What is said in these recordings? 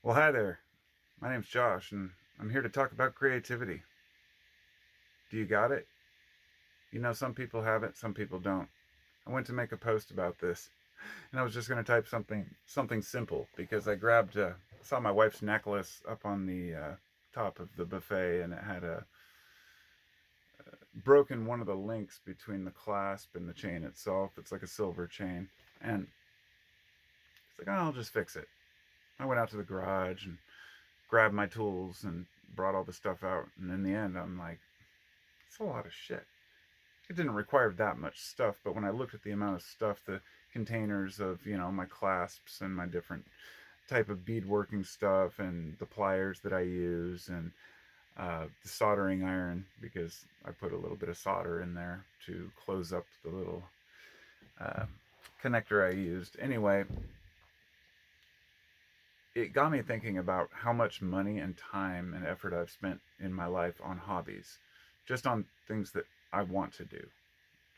Well, hi there. My name's Josh, and I'm here to talk about creativity. Do you got it? You know, some people have it, some people don't. I went to make a post about this, and I was just going to type something simple because I saw my wife's necklace up on the top of the buffet, and it had a broken one of the links between the clasp and the chain itself. It's like a silver chain, and it's like, oh, I'll just fix it. I went out to the garage and grabbed my tools and brought all the stuff out, and in the end, I'm like, it's a lot of shit. It didn't require that much stuff, but when I looked at the amount of stuff, the containers of, my clasps and my different type of beadworking stuff and the pliers that I use and the soldering iron, because I put a little bit of solder in there to close up the little uh, connector I used. Anyway, it got me thinking about how much money and time and effort I've spent in my life on hobbies, just on things that I want to do,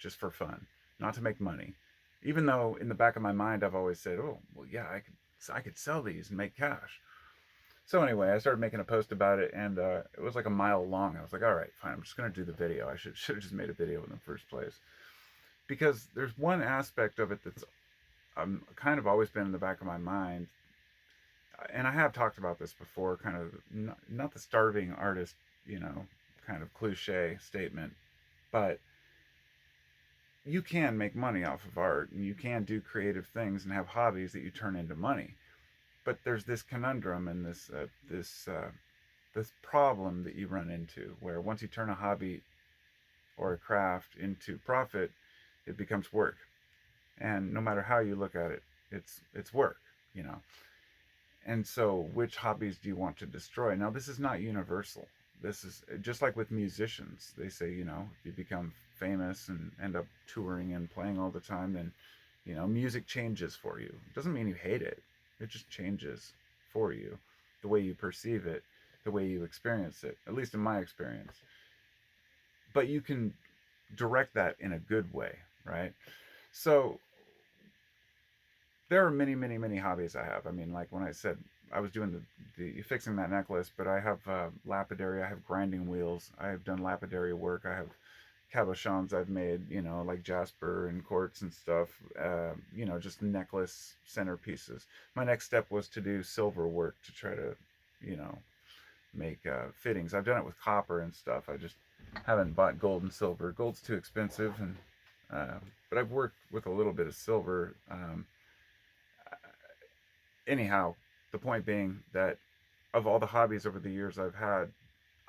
just for fun, not to make money. Even though in the back of my mind I've always said, "Oh, well, yeah, I could sell these and make cash." So anyway, I started making a post about it, and it was like a mile long. I was like, "All right, fine. I'm just gonna do the video. I should have just made a video in the first place." Because there's one aspect of it that's kind of always been in the back of my mind, and I have talked about this before. Kind of not the starving artist, you know, kind of cliche statement, but you can make money off of art and you can do creative things and have hobbies that you turn into money. But there's this conundrum and this problem that you run into where once you turn a hobby or a craft into profit, it becomes work. And no matter how you look at it, it's work, you know. And so which hobbies do you want to destroy? Now this is not universal. This is just like with musicians. They say, if you become famous and end up touring and playing all the time, then music changes for you. It doesn't mean you hate it. It just changes for you, the way you perceive it, the way you experience it, at least in my experience. But you can direct that in a good way, right? So there are many, many, many hobbies I have. I mean, like when I said I was doing the fixing that necklace, but I have lapidary, I have grinding wheels, I have done lapidary work, I have cabochons I've made, like jasper and quartz and stuff, just necklace centerpieces. My next step was to do silver work to try to, you know, make fittings. I've done it with copper and stuff. I just haven't bought gold and silver. Gold's too expensive, and but I've worked with a little bit of silver. Anyhow, the point being that of all the hobbies over the years I've had,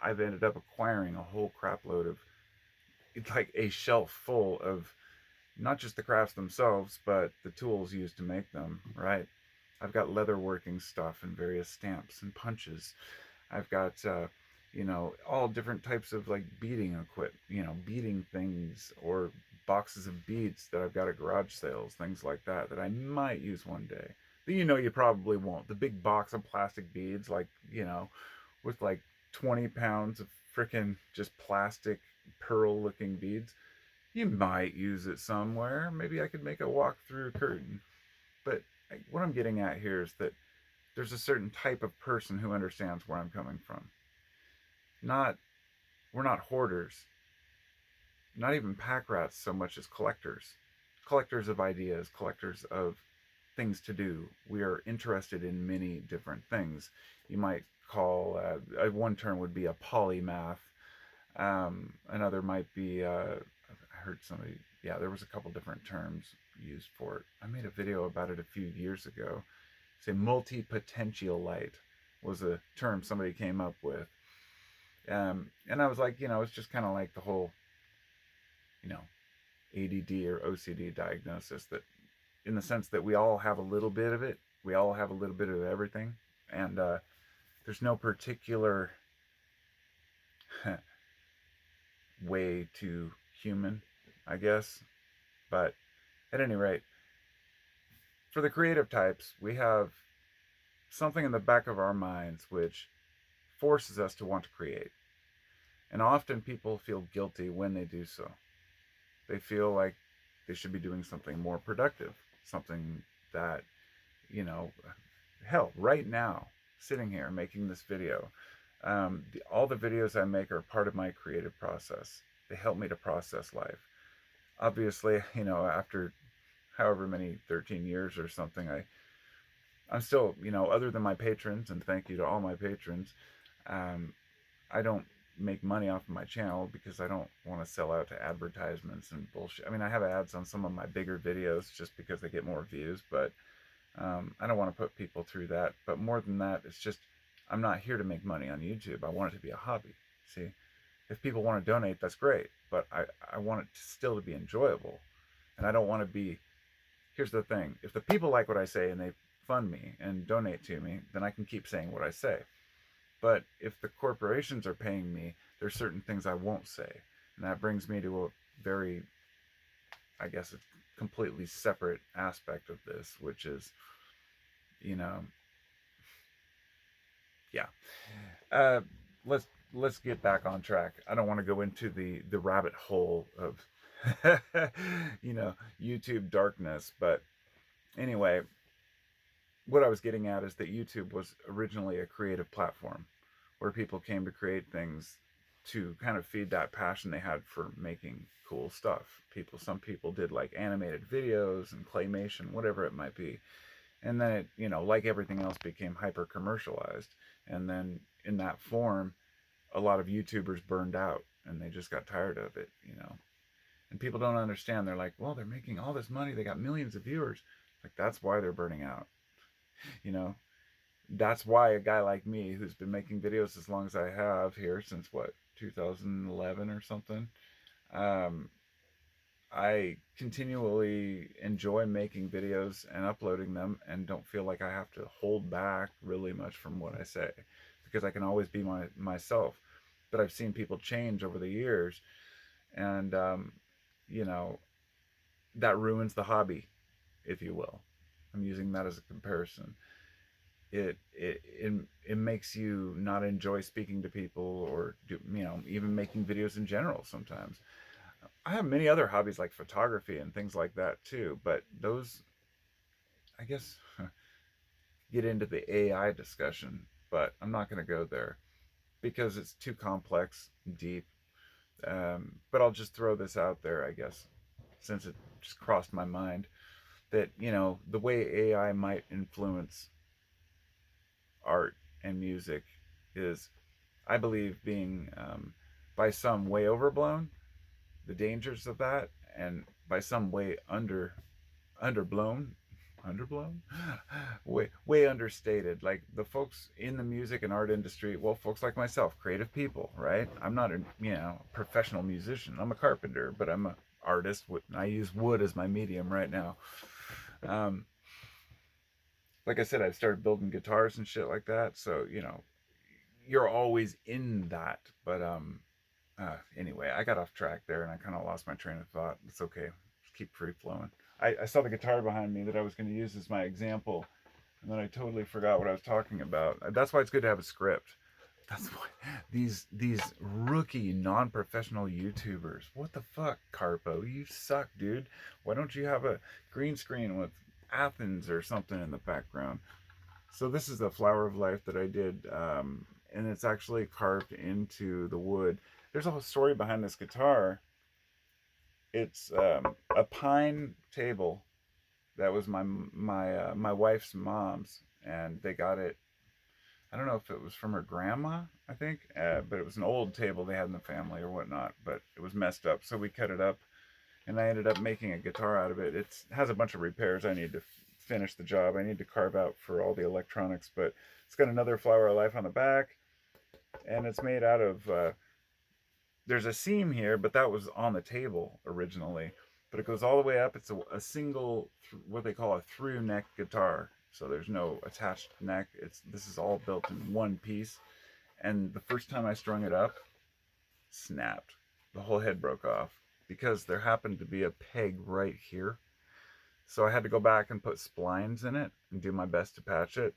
I've ended up acquiring a whole crapload of, it's like a shelf full of not just the crafts themselves, but the tools used to make them, right? I've got leatherworking stuff and various stamps and punches. I've got, all different types of like beading equipment, beading things or boxes of beads that I've got at garage sales, things like that, that I might use one day. But you probably won't. The big box of plastic beads, like, with like 20 pounds of freaking just plastic pearl looking beads, you might use it somewhere. Maybe I could make a walk through curtain. But what I'm getting at here is that there's a certain type of person who understands where I'm coming from. Not We're not hoarders, not even pack rats so much as collectors. Collectors of ideas, collectors of things to do. We are interested in many different things. You might call one term would be a polymath. Another might be I heard somebody. Yeah, there was a couple different terms used for it. I made a video about it a few years ago. Say multi-potentialite was a term somebody came up with, and I was like, it's just kind of like the whole, you know, ADD or OCD diagnosis, that in the sense that we all have a little bit of it, we all have a little bit of everything, and there's no particular way to human, I guess. But at any rate, for the creative types, we have something in the back of our minds which forces us to want to create. And often people feel guilty when they do so. They feel like they should be doing something more productive, something that, you know, hell, right now. sitting here making this video. All the videos I make are part of my creative process. They help me to process life. Obviously, after however many 13 years or something, I'm still, other than my patrons, and thank you to all my patrons, um, I don't make money off of my channel because I don't want to sell out to advertisements and bullshit. I mean, I have ads on some of my bigger videos just because they get more views, but I don't want to put people through that. But more than that, it's just I'm not here to make money on YouTube. I want it to be a hobby. See, if people want to donate, that's great, but I want it still to be enjoyable, and I don't want to be. Here's the thing: if the people like what I say and they fund me and donate to me, then I can keep saying what I say. But if the corporations are paying me, there's certain things I won't say. And that brings me to a very, I guess, a completely separate aspect of this, which is, you know, yeah. Uh, let's let's get back on track. I don't want to go into the rabbit hole of, YouTube darkness. But anyway, what I was getting at is that YouTube was originally a creative platform where people came to create things to kind of feed that passion they had for making cool stuff. Some people did like animated videos and claymation, whatever it might be. And then it, like everything else, became hyper commercialized. And then in that form, a lot of YouTubers burned out and they just got tired of it. And people don't understand. They're like, well, they're making all this money. They got millions of viewers. Like, that's why they're burning out. You know, that's why a guy like me, who's been making videos as long as I have here since what, 2011 or something, um, I continually enjoy making videos and uploading them and don't feel like I have to hold back really much from what I say because I can always be myself. But I've seen people change over the years, and you know that ruins the hobby, if you will. I'm using that as a comparison. It makes you not enjoy speaking to people or even making videos in general sometimes. I have many other hobbies like photography and things like that too, but those, I guess, get into the AI discussion, but I'm not going to go there because it's too complex, deep. But I'll just throw this out there, I guess, since it just crossed my mind that, the way AI might influence art and music is, I believe, being by some way overblown, the dangers of that, and by some way underblown, underblown, way understated. Like the folks in the music and art industry, well, folks like myself, creative people, right? I'm not a professional musician. I'm a carpenter, but I'm a artist. I use wood as my medium right now. Um, like I said, I've started building guitars and shit like that. So you're always in that. But anyway, I got off track there and I kind of lost my train of thought. It's okay. Just keep free flowing. I saw the guitar behind me that I was going to use as my example, and then I totally forgot what I was talking about. That's why it's good to have a script. That's why these rookie non-professional YouTubers. What the fuck, Carpo? You suck, dude. Why don't you have a green screen with Athens or something in the background? So this is the flower of life that I did, and it's actually carved into the wood. There's a whole story behind this guitar. It's a pine table that was my wife's mom's, and they got it. I don't know if it was from her grandma, I think, but it was an old table they had in the family or whatnot. But it was messed up, so we cut it up, and I ended up making a guitar out of it. It has a bunch of repairs I need to finish the job. I need to carve out for all the electronics, but it's got another flower of life on the back, and it's made out of there's a seam here, but that was on the table originally. But it goes all the way up. It's a single, what they call a through neck guitar. So there's no attached neck. This is all built in one piece. And the first time I strung it up, snapped. The whole head broke off because there happened to be a peg right here. So I had to go back and put splines in it and do my best to patch it.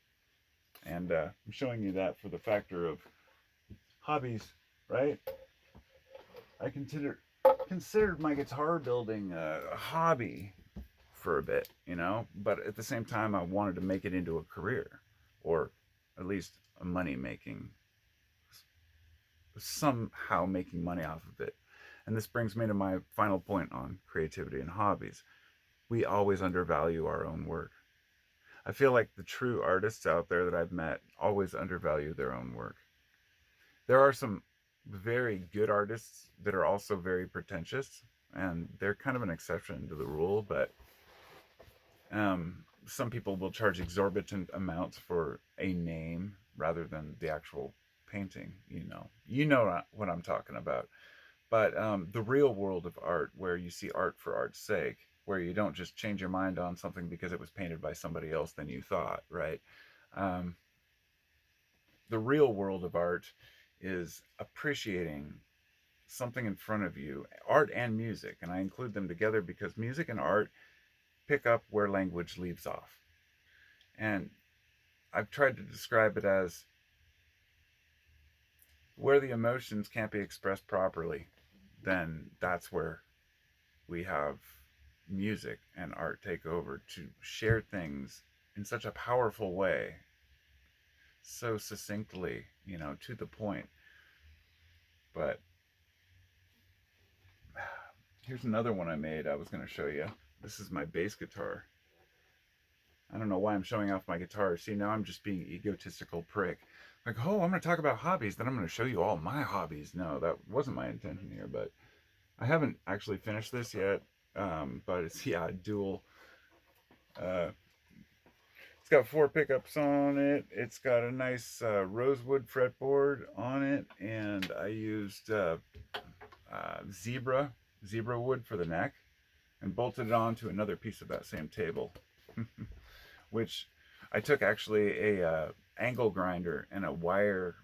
And I'm showing you that for the factor of hobbies, right? I considered my guitar building a hobby for a bit, but at the same time I wanted to make it into a career, or at least money making, somehow making money off of it. And this brings me to my final point on creativity and hobbies. We always undervalue our own work. I feel like the true artists out there that I've met always undervalue their own work. There are some very good artists that are also very pretentious, and they're kind of an exception to the rule, but some people will charge exorbitant amounts for a name rather than the actual painting. You know what I'm talking about. But the real world of art, where you see art for art's sake, where you don't just change your mind on something because it was painted by somebody else than you thought, right? Um, the real world of art is appreciating something in front of you, art and music, and I include them together because music and art pick up where language leaves off. And I've tried to describe it as where the emotions can't be expressed properly, then that's where we have music and art take over to share things in such a powerful way, so succinctly, to the point. But here's another one I made I was going to show you. This is my bass guitar. I don't know why I'm showing off my guitar. See, now I'm just being egotistical prick. Like, oh, I'm going to talk about hobbies, then I'm going to show you all my hobbies. No, that wasn't my intention here, but I haven't actually finished this yet. But it's, yeah, dual. Uh, it's got 4 pickups on it. It's got a nice rosewood fretboard on it, and I used zebra wood for the neck, and bolted it onto another piece of that same table, which I took actually a angle grinder and a wire,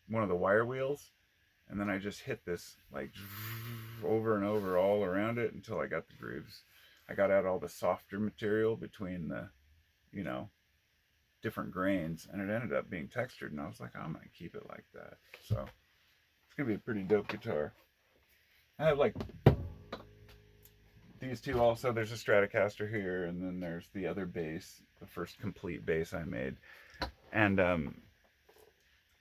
one of the wire wheels, and then I just hit this like over and over all around it until I got the grooves. I got out all the softer material between the, you know, different grains, and it ended up being textured, and I was like, I'm gonna keep it like that. So it's gonna be a pretty dope guitar. I have like these two also. There's a Stratocaster here, and then there's the other bass, the first complete bass I made. And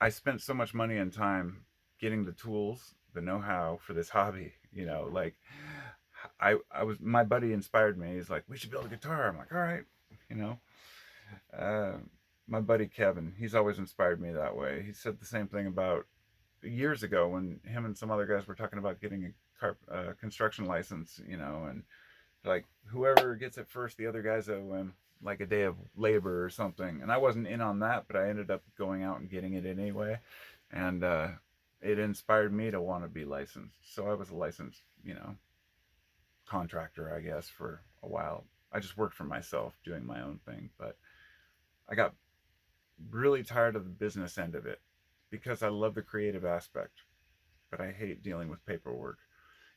I spent so much money and time getting the tools, the know-how for this hobby. Like I was, my buddy inspired me. He's like, we should build a guitar. I'm like, all right, you know. Uh, my buddy Kevin, he's always inspired me that way. He said the same thing about years ago when him and some other guys were talking about getting a construction license, and like whoever gets it first, the other guys owe him like a day of labor or something. And I wasn't in on that, but I ended up going out and getting it anyway, and it inspired me to want to be licensed. So I was a licensed, contractor, I guess, for a while. I just worked for myself doing my own thing, but I got really tired of the business end of it because I love the creative aspect, but I hate dealing with paperwork.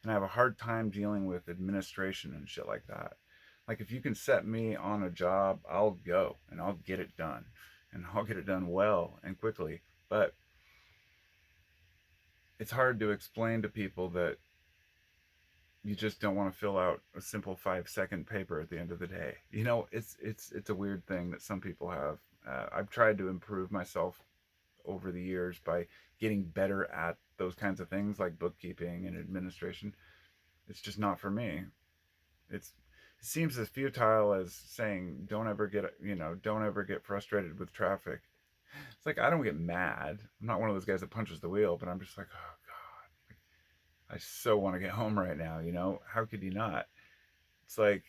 And I have a hard time dealing with administration and shit like that. Like, if you can set me on a job, I'll go and I'll get it done. And I'll get it done well and quickly. But it's hard to explain to people that you just don't want to fill out a simple 5-second paper at the end of the day. It's a weird thing that some people have. I've tried to improve myself over the years by getting better at those kinds of things like bookkeeping and administration. It's just not for me. It seems as futile as saying don't ever get frustrated with traffic. It's like, I don't get mad. I'm not one of those guys that punches the wheel, but I'm just like, oh god, I so want to get home right now. How could you not? It's like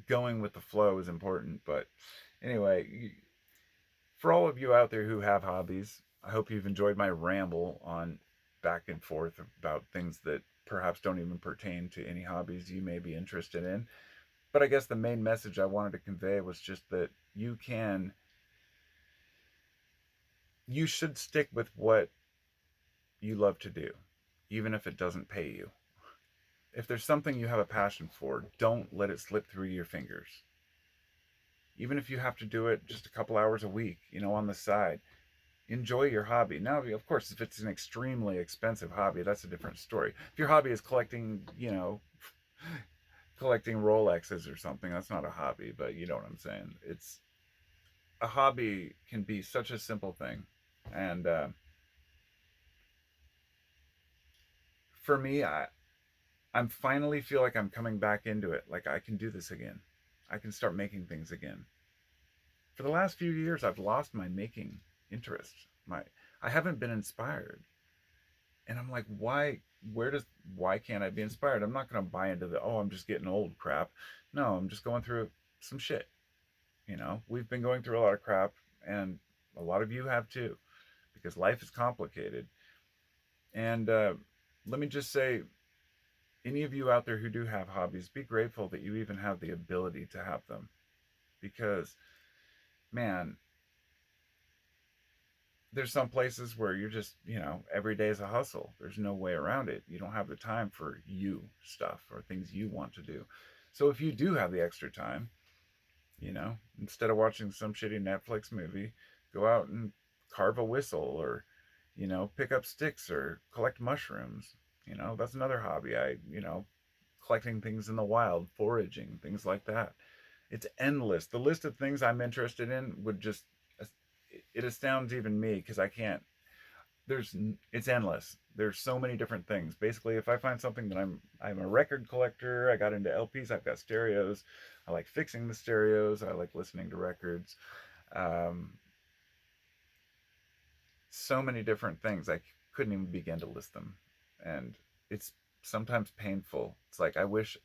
going with the flow is important. But anyway, for all of you out there who have hobbies, I hope you've enjoyed my ramble on back and forth about things that perhaps don't even pertain to any hobbies you may be interested in. But I guess the main message I wanted to convey was just that you should stick with what you love to do, even if it doesn't pay you. If there's something you have a passion for, don't let it slip through your fingers. Even if you have to do it just a couple hours a week, on the side, enjoy your hobby. Now, of course, if it's an extremely expensive hobby, that's a different story. If your hobby is collecting, collecting Rolexes or something, that's not a hobby, but you know what I'm saying. a hobby can be such a simple thing. And for me, I'm finally feel like I'm coming back into it. Like I can do this again. I can start making things again. For the last few years, I've lost my making interest. I haven't been inspired, and I'm like, why? Why can't I be inspired? I'm not going to buy into the I'm just getting old crap. No, I'm just going through some shit. We've been going through a lot of crap, and a lot of you have too, because life is complicated. And let me just say, any of you out there who do have hobbies, be grateful that you even have the ability to have them. Because, man, there's some places where you're just, every day is a hustle. There's no way around it. You don't have the time for you stuff or things you want to do. So if you do have the extra time, instead of watching some shitty Netflix movie, go out and carve a whistle or, pick up sticks or collect mushrooms. That's another hobby. Collecting things in the wild, foraging, things like that. It's endless. The list of things I'm interested in would just, it astounds even me because I can't, it's endless. There's so many different things. Basically, if I find something that I'm a record collector, I got into LPs, I've got stereos. I like fixing the stereos. I like listening to records. Um, so many different things. I couldn't even begin to list them, and it's sometimes painful. It's like I wish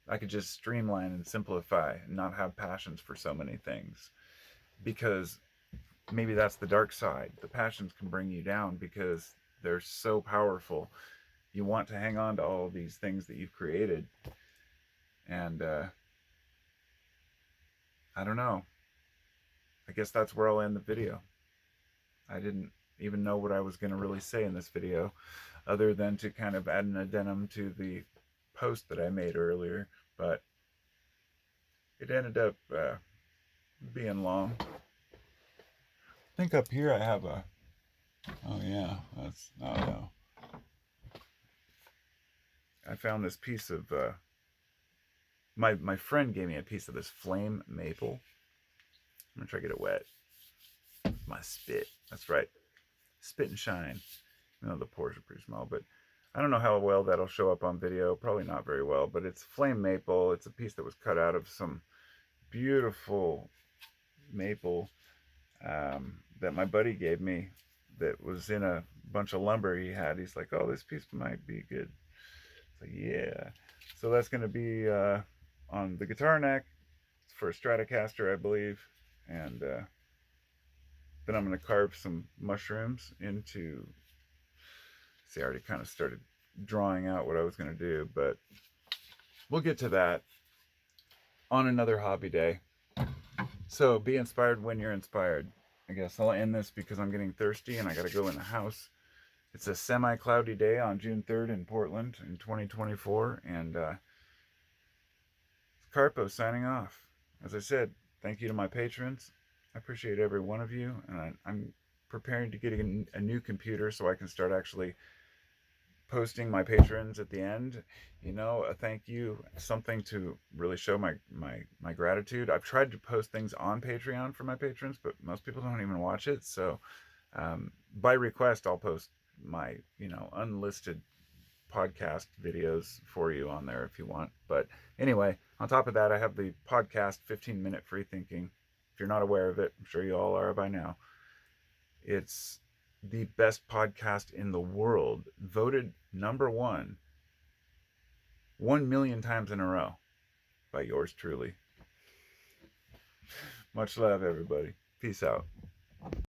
I could just streamline and simplify and not have passions for so many things, because maybe that's the dark side. The passions can bring you down because they're so powerful. You want to hang on to all of these things that you've created. And I don't know. I guess that's where I'll end the video. I didn't even know what I was going to really say in this video, other than to kind of add an addendum to the post that I made earlier. But it ended up being long. I think up here I have a. Oh, yeah. That's. Oh, no. I found this piece of my friend gave me a piece of this flame maple. I'm gonna try to get it wet. My spit. That's right. Spit and shine. The pores are pretty small, but I don't know how well that'll show up on video. Probably not very well, but it's flame maple. It's a piece that was cut out of some beautiful maple that my buddy gave me that was in a bunch of lumber he had. He's like, oh, this piece might be good. So yeah. So that's going to be on the guitar neck for a Stratocaster, I believe. And then I'm going to carve some mushrooms into. See, I already kind of started drawing out what I was going to do, but we'll get to that on another hobby day. So be inspired when you're inspired. I guess I'll end this because I'm getting thirsty and I got to go in the house. It's a semi-cloudy day on June 3rd in Portland in 2024, and Carpo signing off. As I said, thank you to my patrons. I appreciate every one of you, and I'm preparing to get a new computer so I can start actually posting my patrons at the end. A thank you, something to really show my gratitude. I've tried to post things on Patreon for my patrons, but most people don't even watch it. So by request, I'll post my unlisted podcast videos for you on there if you want. But anyway, on top of that, I have the podcast 15-minute free thinking. If you're not aware of it, I'm sure you all are by now. It's the best podcast in the world, voted number 1 million times in a row by yours truly. Much love, everybody. Peace out.